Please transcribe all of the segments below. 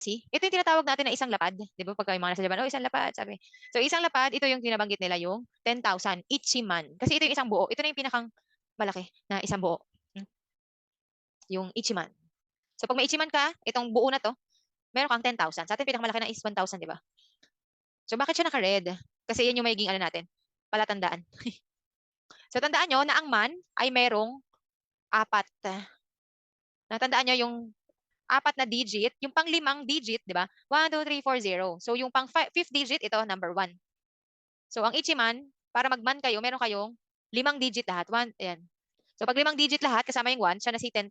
See? Ito yung tinatawag natin na isang lapad. Di ba? Pagka yung mga nasa Japan, oh, isang lapad, sabi. So, isang lapad, ito yung tinabanggit nila yung 10,000 Ichiman. Kasi ito yung isang buo. Ito na yung pinakang malaki na isang buo. Hmm. Yung Ichiman. So, pag may Ichiman ka, itong buo na to, meron kang 10,000. Sa atin, pinakamalaki na is 1,000, di ba? So, bakit siya naka-red? Kasi yan yung magiging ano natin, palatandaan. So, tandaan nyo na ang man ay merong apat. Natandaan nyo yung apat na digit, yung pang-limang digit, di ba? 1, 2, 3, 4, 0. So, yung fifth digit, ito, number 1. So, ang Ichiman, para mag-man kayo, meron kayong limang digit lahat. One, ayan. So, pag limang digit lahat, kasama yung 1, siya na si 10,000.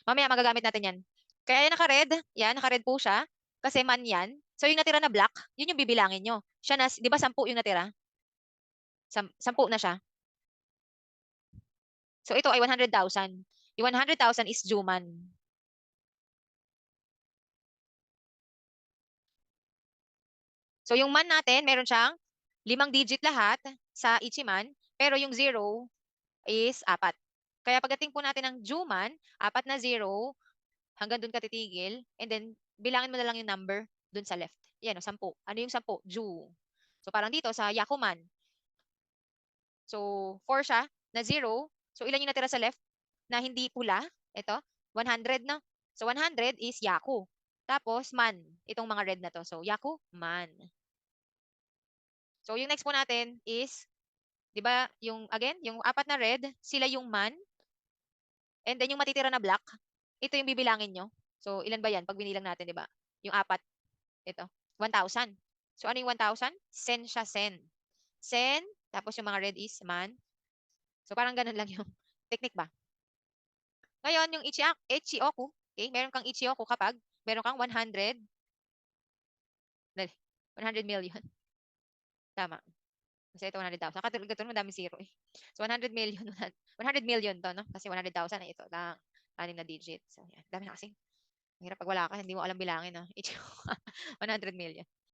Mamaya, magagamit natin yan. Kaya yan naka-red, yan, naka-red po siya, kasi man yan. So, yung natira na black, yun yung bibilangin nyo. Siya na, di ba 10 yung natira? 10 na siya. So, ito ay 100,000. Yung 100,000 is Juman. So, yung man natin, meron siyang limang digit lahat sa Ichiman, pero yung 0 is 4. Kaya pagdating po natin ng Juman, 4 na 0, hanggang dun ka titigil, and then bilangin mo na lang yung number dun sa left. Yan, o, 10. Ano yung 10? Ju. So, parang dito sa Yakuman. So, 4 siya na 0. So, ilan yung natira sa left na hindi pula? Ito, 100 na. So, 100 is Yaku. Tapos, man. Itong mga red na to. So, Yaku, man. So, yung next po natin is, di ba, yung, again, yung apat na red, sila yung man. And then, yung matitira na black, ito yung bibilangin nyo. So, ilan ba yan? Pag binilang natin, di ba? Yung apat, ito, 1,000. So, ano yung 1,000? Sen siya, sen. Sen, tapos yung mga red is man. So, parang ganun lang yung technique ba? Ngayon, yung Ichioku, okay, meron kang Ichioku kapag meron kang 100, dali, 100 million. Tama. Kasi ito 100,000. Katulad madami zero eh. So 100 million, 100 million to, no? Kasi 100,000 ay ito lang. 6 na digit. So yan. Dami na kasi. Mahirap pag wala ka, hindi mo alam bilangin, no? 100 million.